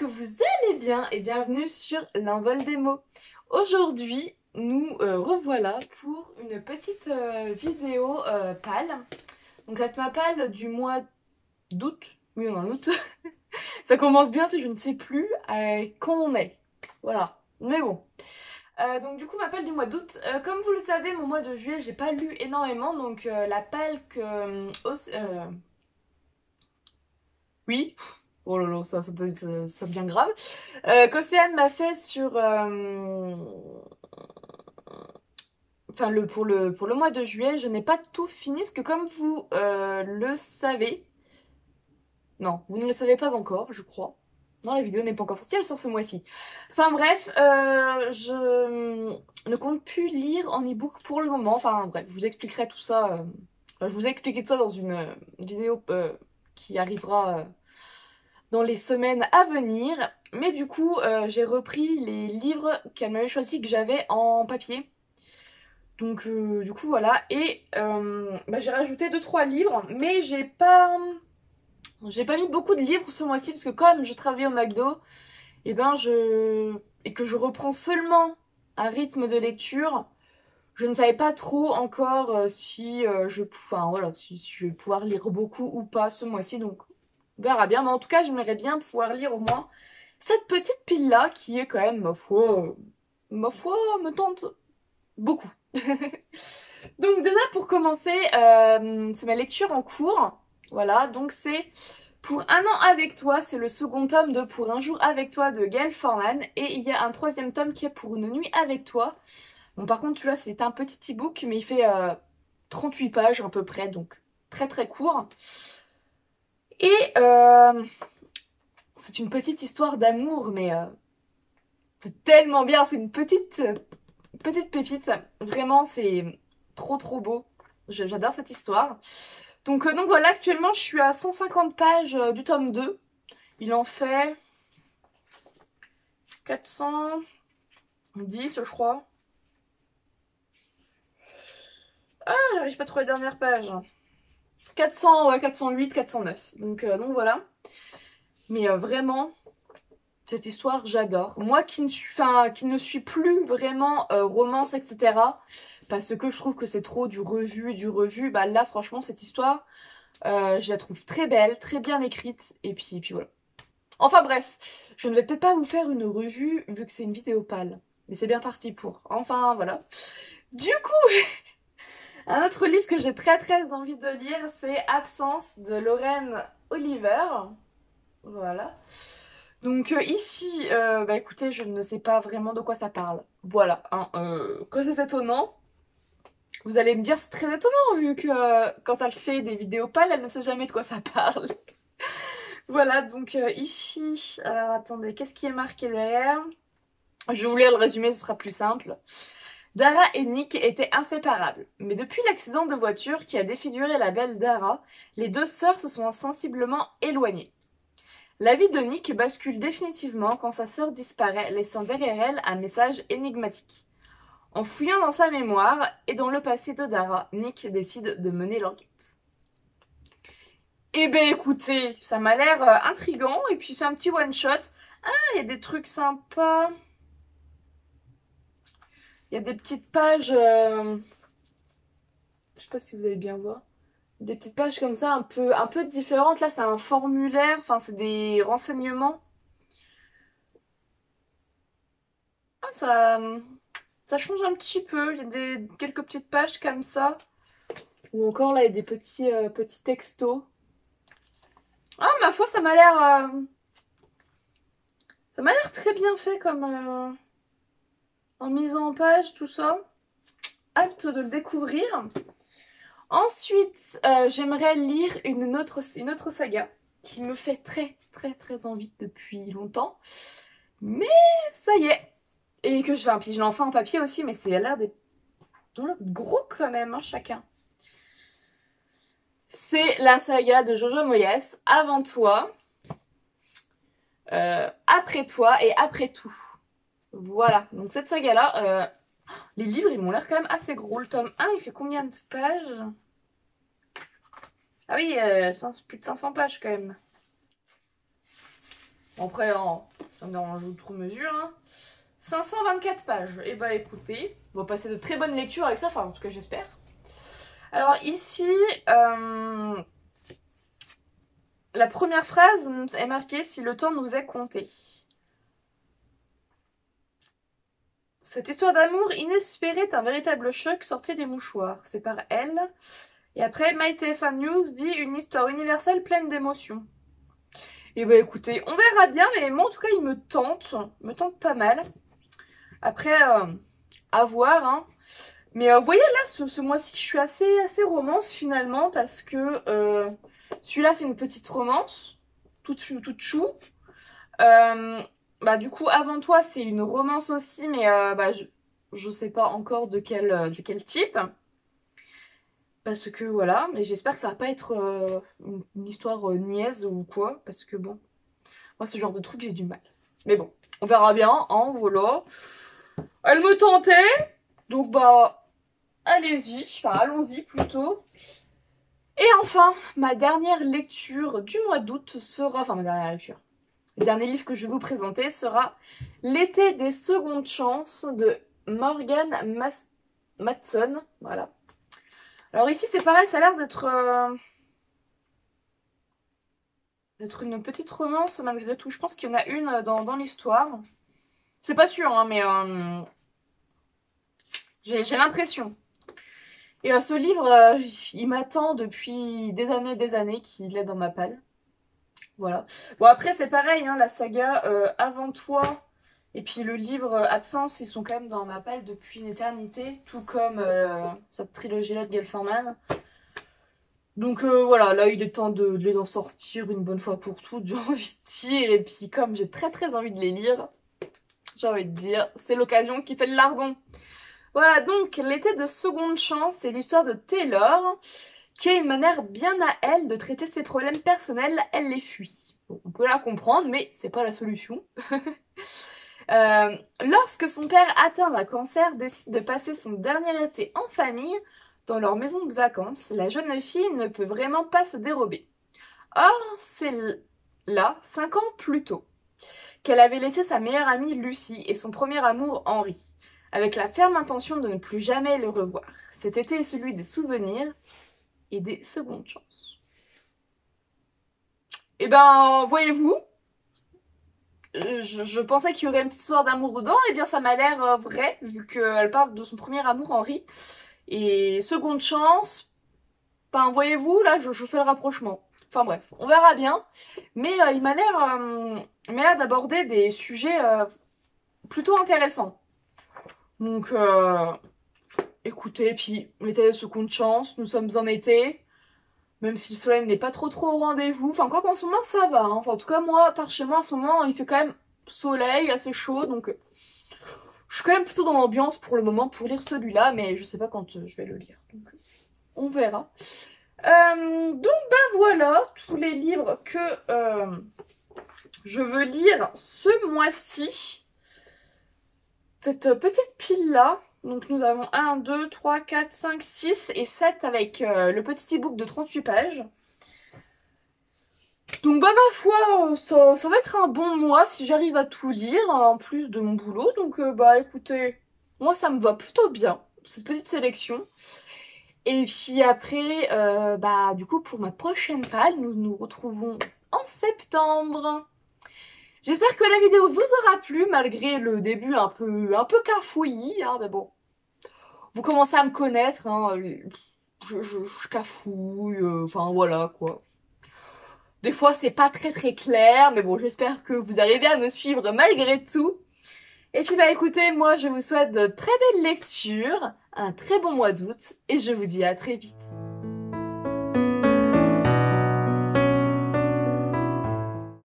que vous allez bien et bienvenue sur l'envol des mots. Aujourd'hui, nous revoilà pour une petite vidéo pâle. Donc cette ma pâle du mois d'août. Oui, on est en août. Ça commence bien si je ne sais plus quand on est. Voilà, mais bon. Donc du coup ma pâle du mois d'août, comme vous le savez, mon mois de juillet j'ai pas lu énormément, donc la pâle que... oui, oh lolo, ça devient grave. Qu'Océane m'a fait sur... Enfin, pour le mois de juillet, je n'ai pas tout fini, parce que comme vous le savez... Non, vous ne le savez pas encore, je crois. Non, la vidéo n'est pas encore sortie, elle sort ce mois-ci. Enfin bref, je ne compte plus lire en e-book pour le moment. Enfin bref, je vous expliquerai tout ça. Enfin, je vous ai expliqué tout ça dans une vidéo qui arrivera dans les semaines à venir. Mais du coup, j'ai repris les livres qu'elle m'avait choisis que j'avais en papier. Donc du coup voilà. Et j'ai rajouté 2-3 livres, mais j'ai pas mis beaucoup de livres ce mois-ci parce que comme je travaillais au McDo, et que je reprends seulement un rythme de lecture, je ne savais pas trop encore si si je vais pouvoir lire beaucoup ou pas ce mois-ci, donc on verra bien. Mais en tout cas, j'aimerais bien pouvoir lire au moins cette petite pile-là qui est quand même, ma foi, me tente beaucoup. Donc déjà pour commencer, c'est ma lecture en cours. Voilà, donc c'est Pour un an avec toi, c'est le second tome de Pour un jour avec toi de Gaël Forman. Et il y a un troisième tome qui est Pour une nuit avec toi. Bon par contre celui-là c'est un petit e-book mais il fait 38 pages à peu près, donc très très court. Et c'est une petite histoire d'amour mais c'est tellement bien, c'est une petite pépite. Vraiment c'est trop trop beau, j'adore cette histoire. Donc voilà, actuellement je suis à 150 pages du tome 2. Il en fait 410 je crois. Ah, j'arrive pas à trouver la dernière page. 400, ouais, 408, 409. Donc voilà. Mais vraiment, cette histoire, j'adore. Moi qui ne suis plus vraiment romance, etc. Parce que je trouve que c'est trop du revu et du revu. Bah là, franchement, cette histoire, je la trouve très belle, très bien écrite. Et puis voilà. Enfin bref, je ne vais peut-être pas vous faire une revue vu que c'est une vidéo pâle. Mais c'est bien parti pour. Enfin voilà. Du coup, un autre livre que j'ai très très envie de lire, c'est Absence de Lorraine Oliver. Voilà. Donc ici, écoutez, je ne sais pas vraiment de quoi ça parle. Voilà, hein, que c'est étonnant. Vous allez me dire c'est très étonnant vu que quand elle fait des vidéos pâles, elle ne sait jamais de quoi ça parle. Voilà, donc ici, alors attendez, qu'est-ce qui est marqué derrière? Je vais vous lire le résumé, ce sera plus simple. Dara et Nick étaient inséparables, mais depuis l'accident de voiture qui a défiguré la belle Dara, les deux sœurs se sont sensiblement éloignées. La vie de Nick bascule définitivement quand sa sœur disparaît, laissant derrière elle un message énigmatique. En fouillant dans sa mémoire et dans le passé de Dara, Nick décide de mener l'enquête. Eh ben écoutez, ça m'a l'air intriguant, et puis c'est un petit one-shot. Ah, il y a des trucs sympas. Il y a des petites pages... je sais pas si vous allez bien voir. Des petites pages comme ça, un peu différentes. Là, c'est un formulaire, enfin, c'est des renseignements. Ah, ça change un petit peu. Il y a quelques petites pages comme ça. Ou encore, là, il y a des petits textos. Ah, ma foi, ça m'a l'air... ça m'a l'air très bien fait comme... en mise en page, tout ça. Hâte de le découvrir. Ensuite, j'aimerais lire une autre saga qui me fait très très très envie depuis longtemps. Mais ça y est. Et que puis je l'ai enfin en papier aussi, mais c'est à l'air des gros quand même, hein, chacun. C'est la saga de Jojo Moyes, Avant toi, Après toi et Après tout. Voilà, donc cette saga-là, les livres ils m'ont l'air quand même assez gros. Le tome 1, il fait combien de pages? Ah oui, plus de 500 pages quand même. Après, hein, ça me dérange outre mesure. Hein. 524 pages. Et bah écoutez, on va passer de très bonnes lectures avec ça, enfin en tout cas j'espère. Alors ici, la première phrase est marquée « Si le temps nous est compté ». Cette histoire d'amour inespérée est un véritable choc sorti des mouchoirs. C'est par elle. Et après, MyTF1 News dit une histoire universelle pleine d'émotions. Et bah écoutez, on verra bien, mais moi en tout cas il me tente pas mal. Après, à voir, hein. Mais vous voyez là, ce mois-ci, je suis assez romance finalement, parce que celui-là c'est une petite romance, toute chou. Bah du coup, Avant toi, c'est une romance aussi, mais bah, je sais pas encore de quel type. Parce que voilà, mais j'espère que ça va pas être une histoire niaise ou quoi, parce que bon, moi ce genre de truc j'ai du mal. Mais bon, on verra bien, hein, voilà. Elle me tentait, donc bah allez-y, enfin allons-y plutôt. Et enfin, ma dernière lecture du mois d'août sera, enfin ma dernière lecture, le dernier livre que je vais vous présenter sera L'été des secondes chances de Morgan Matson, voilà. Alors ici c'est pareil, ça a l'air d'être une petite romance malgré tout. Je pense qu'il y en a une dans l'histoire. C'est pas sûr, hein, mais j'ai l'impression. Et ce livre, il m'attend depuis des années qu'il est dans ma palle. Voilà. Bon après c'est pareil, hein, la saga Avant toi et puis le livre Absence, ils sont quand même dans ma palle depuis une éternité. Tout comme cette trilogie-là de Gail Forman. Donc voilà, là il est temps de les en sortir une bonne fois pour toutes, j'ai envie de dire. Et puis comme j'ai très envie de les lire, j'ai envie de dire, c'est l'occasion qui fait le lardon. Voilà, donc l'été de seconde chance, c'est l'histoire de Taylor, qui a une manière bien à elle de traiter ses problèmes personnels, elle les fuit. Bon, on peut la comprendre, mais c'est pas la solution. Lorsque son père atteint d'un cancer décide de passer son dernier été en famille, dans leur maison de vacances, la jeune fille ne peut vraiment pas se dérober. Or, c'est là, 5 ans plus tôt, qu'elle avait laissé sa meilleure amie Lucie et son premier amour Henri, avec la ferme intention de ne plus jamais le revoir. Cet été est celui des souvenirs et des secondes chances. Et ben, voyez-vous, je pensais qu'il y aurait une petite histoire d'amour dedans, et bien ça m'a l'air vrai, vu qu'elle parle de son premier amour Henri. Et seconde chance, ben voyez-vous, là je fais le rapprochement. Enfin bref, on verra bien. Mais il m'a l'air d'aborder des sujets plutôt intéressants. Donc écoutez, puis l'été de seconde chance, nous sommes en été. Même si le soleil n'est pas trop au rendez-vous. Enfin quoi qu'en ce moment ça va. Hein. Enfin en tout cas moi, par chez moi en ce moment il fait quand même soleil, assez chaud. Donc je suis quand même plutôt dans l'ambiance pour le moment pour lire celui-là. Mais je sais pas quand je vais le lire. Donc on verra. Donc ben voilà tous les livres que je veux lire ce mois-ci. Cette petite pile-là. Donc nous avons 1, 2, 3, 4, 5, 6 et 7 avec le petit e-book de 38 pages. Donc bah ma foi, ça va être un bon mois si j'arrive à tout lire, en plus de mon boulot. Donc bah écoutez, moi ça me va plutôt bien, cette petite sélection. Et puis après, bah du coup pour ma prochaine palle, nous nous retrouvons en septembre. J'espère que la vidéo vous aura plu, malgré le début un peu cafouillis, hein, mais bon. Vous commencez à me connaître, hein, je cafouille, enfin voilà quoi. Des fois c'est pas très clair, mais bon j'espère que vous arrivez à me suivre malgré tout. Et puis bah écoutez, moi je vous souhaite de très belles lectures, un très bon mois d'août, et je vous dis à très vite.